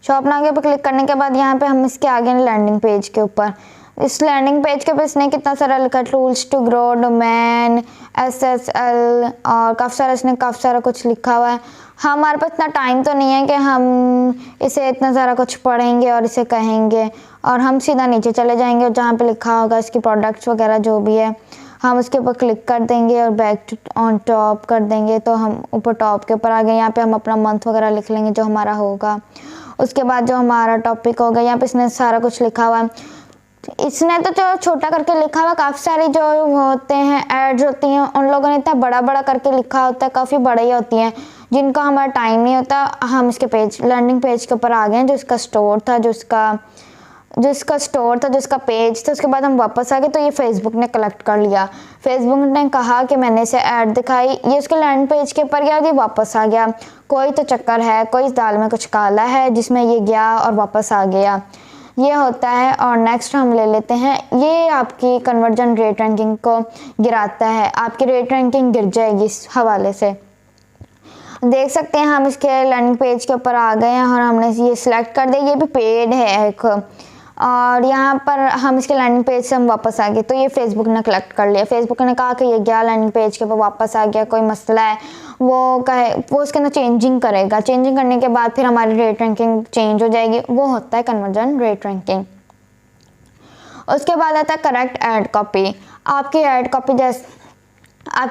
Shop now के ऊपर click करने के बाद यहाँ पे हम इसके आगे लैंडिंग पेज के ऊपर, इस लैंडिंग पेज के ऊपर इसने कितना सारा लिखा, tools to grow, domain, SSL और काफ़ी सारा कुछ लिखा हुआ है। हमारे पास इतना टाइम तो नहीं है कि हम इसे इतना सारा कुछ पढ़ेंगे और इसे कहेंगे, और हम सीधा नीचे चले जाएंगे और जहाँ पे लिखा होगा इसकी प्रोडक्ट्स वगैरह जो भी है हम उसके ऊपर क्लिक कर देंगे और बैक ऑन टॉप कर देंगे, तो हम ऊपर टॉप के ऊपर आ गए। यहाँ पे हम अपना मंथ वगैरह लिख लेंगे जो हमारा होगा। उसके बाद जो हमारा टॉपिक होगा, यहाँ पे इसने सारा कुछ लिखा हुआ है। इसने तो जो छोटा करके लिखा हुआ, काफ़ी सारी जो होते हैं एड्स होती हैं उन लोगों ने इतना बड़ा बड़ा करके लिखा होता है, काफ़ी बड़ी होती हैं जिनका हमारा टाइम नहीं होता। हम इसके पेज लैंडिंग पेज के ऊपर आ गए, जो इसका स्टोर था, जो इसका पेज था। उसके बाद हम वापस आ गए, तो ये फेसबुक ने कलेक्ट कर लिया। फेसबुक ने कहा कि मैंने इसे ऐड दिखाई, ये उसके लैंडिंग पेज के ऊपर गया और ये वापस आ गया। कोई तो चक्कर है, कोई इस दाल में कुछ काला है जिसमें ये गया और वापस आ गया, ये होता है। और नेक्स्ट हम ले लेते हैं, ये आपकी कन्वर्जन रेट रैंकिंग को गिराता है, आपकी रेट रैंकिंग गिर जाएगी इस हवाले से। देख सकते हैं हम इसके लैंडिंग पेज के ऊपर आ गए हैं और हमने ये सिलेक्ट कर दिया, ये भी पेड है एक, और यहाँ पर हम इसके लैंडिंग पेज से हम वापस आ गए, तो ये फेसबुक ने कलेक्ट कर लिया। फेसबुक ने कहा कि ये गया लैंडिंग पेज के ऊपर वापस आ गया, कोई मसला है वो उसके अंदर चेंजिंग करेगा। चेंजिंग करने के बाद फिर हमारी रेट रैंकिंग चेंज हो जाएगी, वो होता है कन्वर्जन रेट रैंकिंग। उसके बाद आता है करेक्ट ऐड कॉपी। आपकी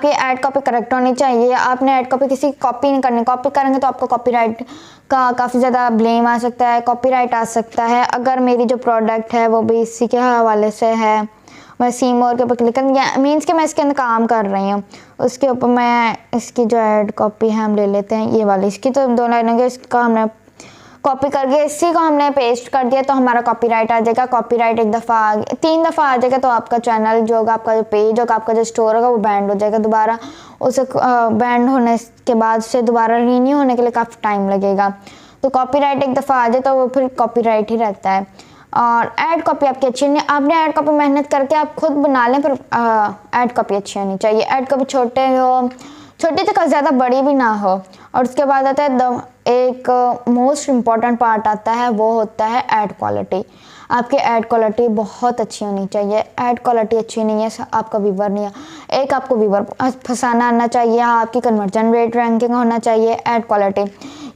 ऐड कॉपी करेक्ट होनी चाहिए। आपने ऐड कॉपी किसी की कॉपी नहीं करनी, कॉपी करेंगे तो आपको कॉपीराइट का काफ़ी ज़्यादा ब्लेम आ सकता है, कॉपीराइट आ सकता है। अगर मेरी जो प्रोडक्ट है वो भी इसी के हवाले से है, मैं सी मोर के ऊपर क्लिक कर, मीन्स कि मैं इसके अंदर काम कर रही हूँ, उसके ऊपर मैं इसकी जो ऐड कॉपी है हम ले लेते हैं, ये वाली। इसकी तो 2 लाइन होंगे, इसका हमने कॉपी करके इसी को हमने पेस्ट कर दिया तो हमारा कॉपीराइट आ जाएगा। कॉपीराइट 1 दफ़ा आ गया, 3 दफ़ा आ जाएगा तो आपका चैनल जो होगा, आपका जो पेज होगा, आपका जो स्टोर होगा वो बैंड हो जाएगा दोबारा। उसे बैंड होने के बाद से दोबारा रीन्यू होने के लिए काफ़ी टाइम लगेगा। तो कॉपीराइट 1 दफ़ा आ जाए तो वो फिर कॉपीराइट ही रहता है। और ऐड कॉपी आपकी अच्छी नहीं, आपने ऐड कॉपी मेहनत करके आप खुद बना लें, पर ऐड कॉपी अच्छी होनी चाहिए। ऐड कॉपी छोटी तो ज़्यादा बड़ी भी ना हो। और उसके बाद आता है एक मोस्ट इम्पॉर्टेंट पार्ट आता है, वो होता है ऐड क्वालिटी। आपकी ऐड क्वालिटी बहुत अच्छी होनी चाहिए। ऐड क्वालिटी अच्छी नहीं है, आपका व्यूवर नहीं है। एक आपको व्यूवर फंसाना आना चाहिए, आपकी कन्वर्जन रेट रैंकिंग होना चाहिए, ऐड क्वालिटी।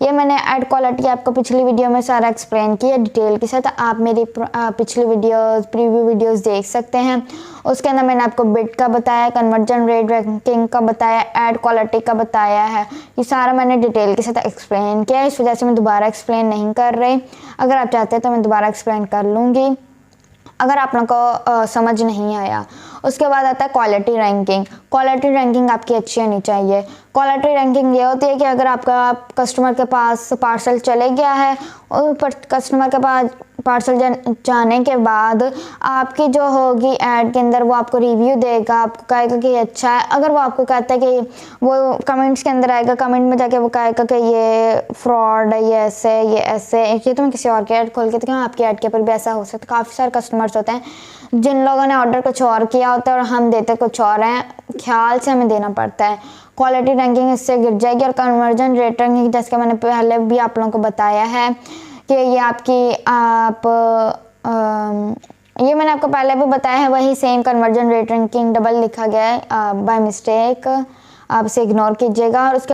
ये मैंने ऐड क्वालिटी आपको पिछली वीडियो में सारा एक्सप्लेन किया डिटेल के साथ। आप मेरी पिछली प्रीव्यू वीडियोस देख सकते हैं। उसके अंदर मैंने आपको बिट का बताया, कन्वर्जन रेट रैंकिंग का बताया, ऐड क्वालिटी का बताया है। ये सारा मैंने डिटेल के साथ एक्सप्लेन किया, इस वजह से मैं दोबारा एक्सप्लेन नहीं कर रही। अगर आप चाहते हैं तो मैं दोबारा एक्सप्लेन कर लूँगी अगर आप लोगों को समझ नहीं आया। उसके बाद आता है क्वालिटी रैंकिंग। क्वालिटी रैंकिंग आपकी अच्छी होनी चाहिए। क्वालिटी रैंकिंग ये होती है कि अगर आपका कस्टमर के पास पार्सल चले गया है और कस्टमर के पास पार्सल जाने के बाद आपकी जो होगी ऐड के अंदर वो आपको रिव्यू देगा, आपको कहेगा कि अच्छा है। अगर वो आपको कहता है कि वो कमेंट्स के अंदर आएगा, कमेंट में जाके वो कहेगा कि ये फ्रॉड है, ये ऐसे ये तो मैं किसी और की ऐड खोल के, तो क्या आपकी ऐड के ऊपर भी ऐसा हो सकता है। काफ़ी सारे कस्टमर्स होते हैं जिन लोगों ने ऑर्डर कुछ और किया होता है और हम देते कुछ और हैं, ख्याल से हमें देना पड़ता है। क्वालिटी रैंकिंग इससे गिर जाएगी। और कन्वर्जन रेट रैंकिंग जैसे कि मैंने पहले भी आप लोगों को बताया है कि ये आपकी ये मैंने आपको पहले भी बताया है, वही same conversion rate ranking double लिखा गया है बाय मिस्टेक, आप इसे इग्नोर कीजिएगा। और उसके